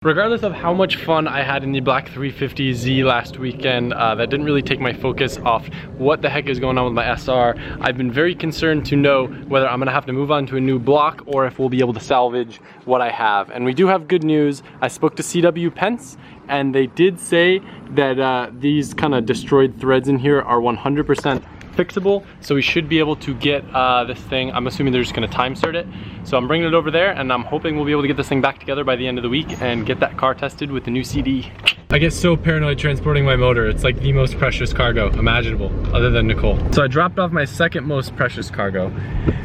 Regardless of how much fun I had in the Black 350Z last weekend, that didn't really take my focus off what the heck is going on with my SR. I've been very concerned to know whether I'm gonna have to move on to a new block or if we'll be able to salvage what I have. And we do have good news. I spoke to CW Pence and they did say that these kind of destroyed threads in here are 100% fixable, so we should be able to get this thing. I'm assuming they're just gonna time cert it. So I'm bringing it over there and I'm hoping we'll be able to get this thing back together by the end of the week and get that car tested with the new CD. I get so paranoid transporting my motor. It's like the most precious cargo imaginable, other than Nicole. So I dropped off my second most precious cargo.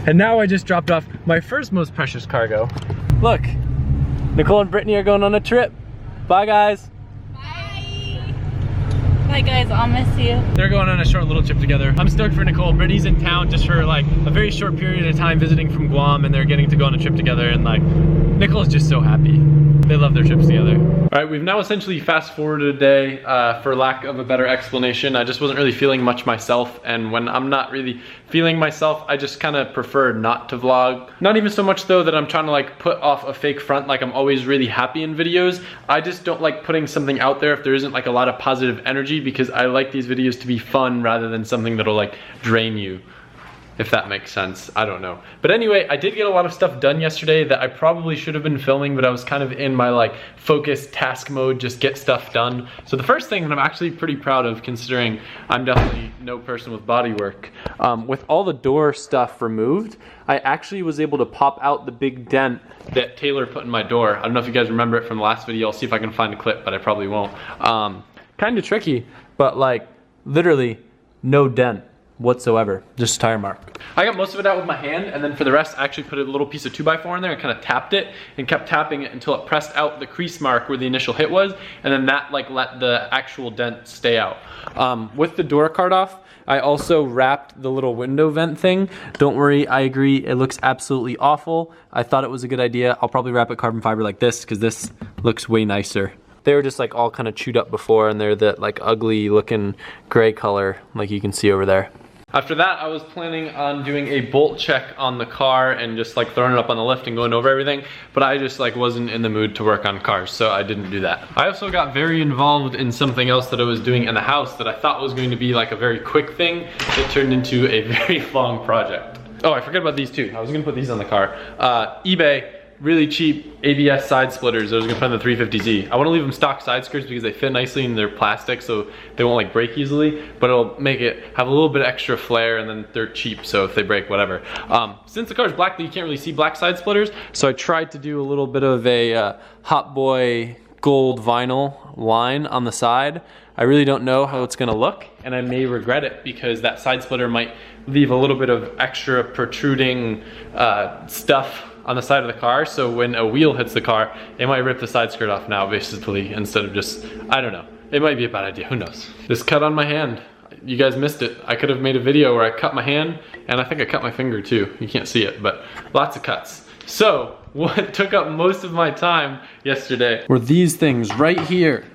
And now I just dropped off my first most precious cargo. Look, Nicole and Brittany are going on a trip. Bye guys. Bye guys, I'll miss you. They're going on a short little trip together. I'm stoked for Nicole. Brittany's in town just for like a very short period of time visiting from Guam, and they're getting to go on a trip together, and like Nicole's just so happy. They love their trips together. All right, we've now essentially fast forwarded a day for lack of a better explanation. I just wasn't really feeling much myself, and when I'm not really feeling myself, I just kind of prefer not to vlog. Not even so much though that I'm trying to like put off a fake front like I'm always really happy in videos. I just don't like putting something out there if there isn't like a lot of positive energy, because I like these videos to be fun rather than something that'll like drain you. If that makes sense, I don't know. But anyway, I did get a lot of stuff done yesterday that I probably should have been filming, but I was kind of in my like focused task mode, just get stuff done. So the first thing that I'm actually pretty proud of, considering I'm definitely no person with body work, with all the door stuff removed, I actually was able to pop out the big dent that Taylor put in my door. I don't know if you guys remember it from the last video. I'll see if I can find a clip, but I probably won't. Kind of tricky, but like literally no dent whatsoever, just a tire mark. I got most of it out with my hand, and then for the rest I actually put a little piece of 2x4 in there and kind of tapped it and kept tapping it until it pressed out the crease mark where the initial hit was, and then that like let the actual dent stay out. With the door card off, I also wrapped the little window vent thing. Don't worry, I agree, it looks absolutely awful. I thought it was a good idea. I'll probably wrap it carbon fiber like this because this looks way nicer. They were just like all kind of chewed up before, and they're that like ugly looking gray color like you can see over there. After that, I was planning on doing a bolt check on the car and just like throwing it up on the lift and going over everything, but I just like wasn't in the mood to work on cars, so I didn't do that. I also got very involved in something else that I was doing in the house that I thought was going to be like a very quick thing that turned into a very long project. Oh, I forgot about these too. I was gonna put these on the car. eBay. Really cheap ABS side splitters I was gonna put on the 350Z. I wanna leave them stock side skirts because they fit nicely and they're plastic, so they won't like break easily, but it'll make it have a little bit extra flair, and then they're cheap, so if they break, whatever. Since the car's black, you can't really see black side splitters, so I tried to do a little bit of a Hot Boy gold vinyl line on the side. I really don't know how it's gonna look, and I may regret it because that side splitter might leave a little bit of extra protruding stuff on the side of the car, so when a wheel hits the car, it might rip the side skirt off now, basically, instead of just, I don't know. It might be a bad idea, who knows. This cut on my hand, you guys missed it. I could have made a video where I cut my hand, and I think I cut my finger too. You can't see it, but lots of cuts. So, what took up most of my time yesterday were these things right here.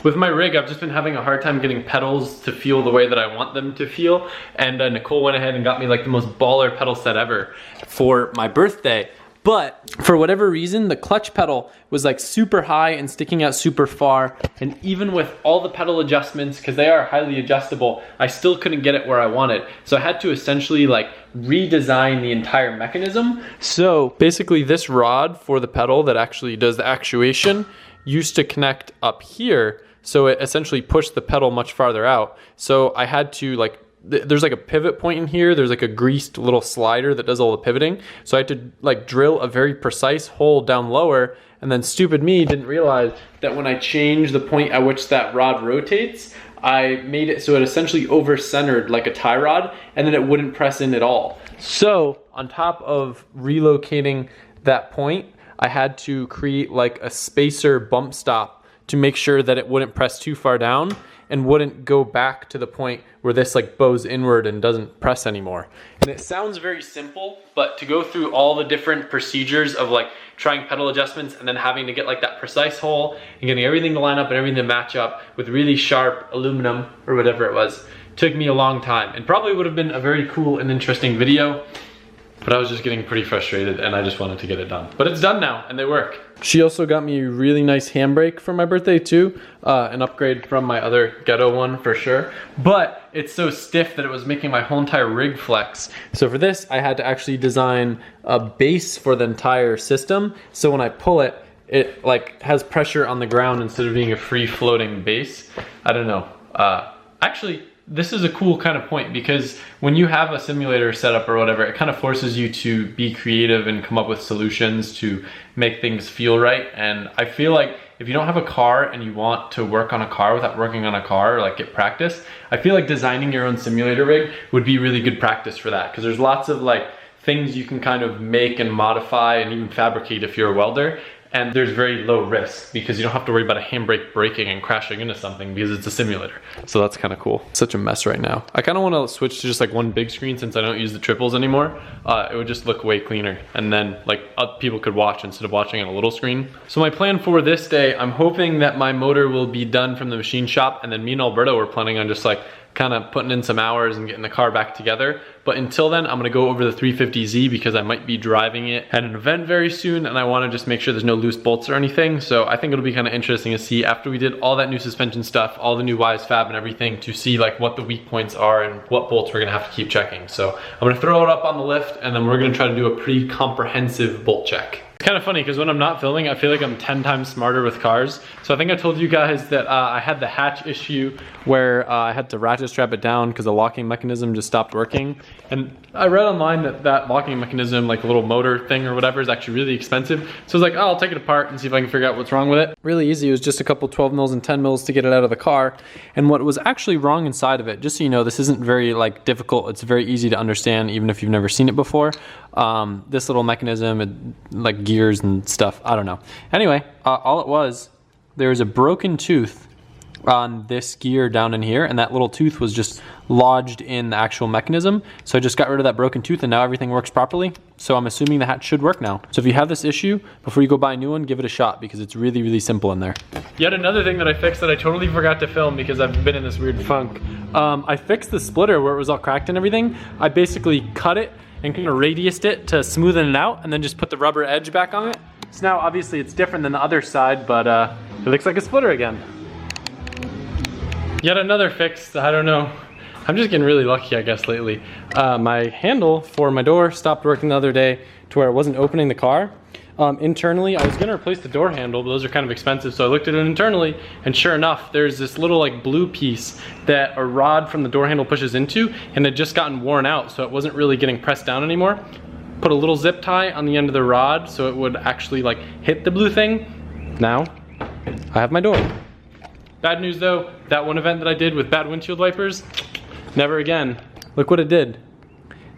With my rig, I've just been having a hard time getting pedals to feel the way that I want them to feel, and Nicole went ahead and got me like the most baller pedal set ever for my birthday. But for whatever reason, the clutch pedal was like super high and sticking out super far, and even with all the pedal adjustments, because they are highly adjustable, I still couldn't get it where I wanted. So I had to essentially like redesign the entire mechanism. So basically this rod for the pedal that actually does the actuation used to connect up here, so it essentially pushed the pedal much farther out. So I had to like, there's like a pivot point in here, there's like a greased little slider that does all the pivoting, so I had to like drill a very precise hole down lower, and then stupid me didn't realize that when I change the point at which that rod rotates, I made it so it essentially over-centered like a tie rod, and then it wouldn't press in at all. So on top of relocating that point, I had to create like a spacer bump stop to make sure that it wouldn't press too far down and wouldn't go back to the point where this like bows inward and doesn't press anymore. And it sounds very simple, but to go through all the different procedures of like trying pedal adjustments and then having to get like that precise hole and getting everything to line up and everything to match up with really sharp aluminum or whatever it was, took me a long time, and probably would have been a very cool and interesting video But I was just getting pretty frustrated and I just wanted to get it done. But it's done now and they work. She also got me a really nice handbrake for my birthday too. An upgrade from my other ghetto one for sure. But it's so stiff that it was making my whole entire rig flex. So for this, I had to actually design a base for the entire system. So when I pull it, it like has pressure on the ground instead of being a free floating base. I don't know. Actually, this is a cool kind of point because when you have a simulator set up or whatever, it kind of forces you to be creative and come up with solutions to make things feel right. And I feel like if you don't have a car and you want to work on a car without working on a car or like get practice, I feel like designing your own simulator rig would be really good practice for that, because there's lots of like things you can kind of make and modify and even fabricate if you're a welder. And there's very low risk because you don't have to worry about a handbrake breaking and crashing into something because it's a simulator. So that's kind of cool. Such a mess right now. I kind of want to switch to just like one big screen since I don't use the triples anymore. It would just look way cleaner. And then like people could watch instead of watching on a little screen. So my plan for this day, I'm hoping that my motor will be done from the machine shop, and then me and Alberto were planning on just like kind of putting in some hours and getting the car back together. But until then, I'm gonna go over the 350Z because I might be driving it at an event very soon and I wanna just make sure there's no loose bolts or anything. So I think it'll be kind of interesting to see after we did all that new suspension stuff, all the new Wise Fab and everything, to see like what the weak points are and what bolts we're gonna have to keep checking. So I'm gonna throw it up on the lift and then we're gonna try to do a pretty comprehensive bolt check. It's kind of funny because when I'm not filming, I feel like I'm 10 times smarter with cars. So I think I told you guys that I had the hatch issue where I had to ratchet strap it down because the locking mechanism just stopped working. And I read online that that locking mechanism, like a little motor thing or whatever, is actually really expensive. So I was like, oh, I'll take it apart and see if I can figure out what's wrong with it. Really easy. It was just a couple 12 mils and 10 mils to get it out of the car. And what was actually wrong inside of it, just so you know, this isn't very like difficult. It's very easy to understand even if you've never seen it before. This little mechanism, like gears and stuff, I don't know. Anyway, all it was, there was a broken tooth on this gear down in here, and that little tooth was just lodged in the actual mechanism. So I just got rid of that broken tooth and now everything works properly. So I'm assuming the hatch should work now. So if you have this issue, before you go buy a new one, give it a shot because it's really, really simple in there. Yet another thing that I fixed that I totally forgot to film because I've been in this weird funk. I fixed the splitter where it was all cracked and everything. I basically cut it and kind of radiused it to smoothen it out and then just put the rubber edge back on it. So now obviously it's different than the other side, but it looks like a splitter again. Yet another fix, I don't know. I'm just getting really lucky, I guess, lately. My handle for my door stopped working the other day to where it wasn't opening the car. Internally, I was gonna replace the door handle, but those are kind of expensive, so I looked at it internally, and sure enough, there's this little like blue piece that a rod from the door handle pushes into, and it had just gotten worn out, so it wasn't really getting pressed down anymore. Put a little zip tie on the end of the rod so it would actually like hit the blue thing. Now, I have my door. Bad news though, that one event that I did with bad windshield wipers, never again. Look what it did.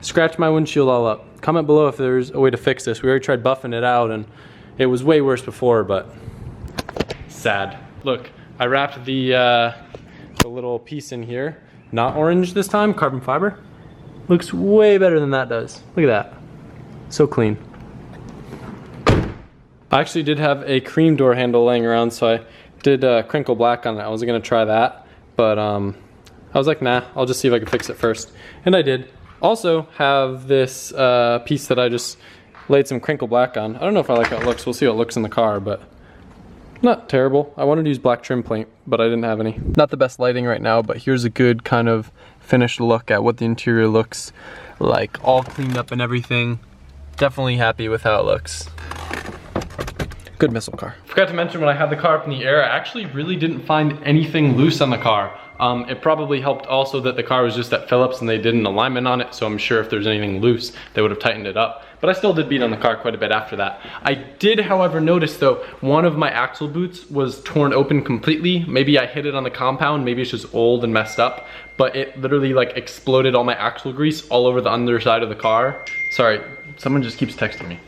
Scratched my windshield all up. Comment below if there's a way to fix this. We already tried buffing it out and it was way worse before, but sad. Look, I wrapped the little piece in here. Not orange this time, carbon fiber. Looks way better than that does. Look at that. So clean. I actually did have a cream door handle laying around, so I did crinkle black on it. I was gonna try that, but I was like, nah, I'll just see if I can fix it first. And I did. Also have this piece that I just laid some crinkle black on. I don't know if I like how it looks. We'll see how it looks in the car, but not terrible. I wanted to use black trim paint, but I didn't have any. Not the best lighting right now, but here's a good kind of finished look at what the interior looks like, all cleaned up and everything. Definitely happy with how it looks. Good missile car. Forgot to mention when I had the car up in the air, I actually really didn't find anything loose on the car. It probably helped also that the car was just at Phillips and they did an alignment on it, so I'm sure if there's anything loose, they would have tightened it up. But I still did beat on the car quite a bit after that. I did, however, notice though, one of my axle boots was torn open completely. Maybe I hit it on the compound, maybe it's just old and messed up, but it literally like exploded all my axle grease all over the underside of the car. Sorry, someone just keeps texting me.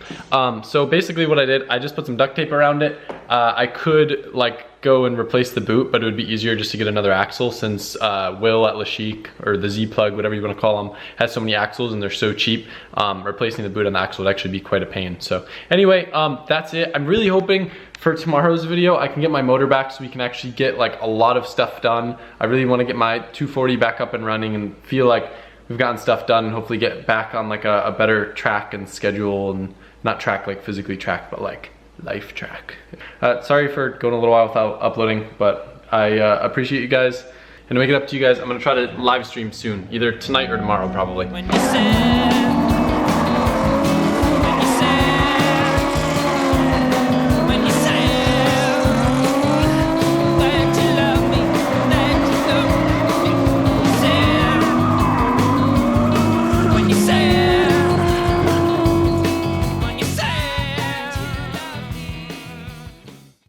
So basically what I did, I just put some duct tape around it. I could like go and replace the boot, but it would be easier just to get another axle since Will at Lashik, or the Z-Plug, whatever you want to call them, has so many axles and they're so cheap. Replacing the boot on the axle would actually be quite a pain. So anyway, that's it. I'm really hoping for tomorrow's video I can get my motor back so we can actually get like a lot of stuff done. I really want to get my 240 back up and running and feel like we've gotten stuff done and hopefully get back on like a better track and schedule, and not track like physically track, but like life track. Sorry for going a little while without uploading, but I appreciate you guys. And to make it up to you guys, I'm gonna try to live stream soon, either tonight or tomorrow probably.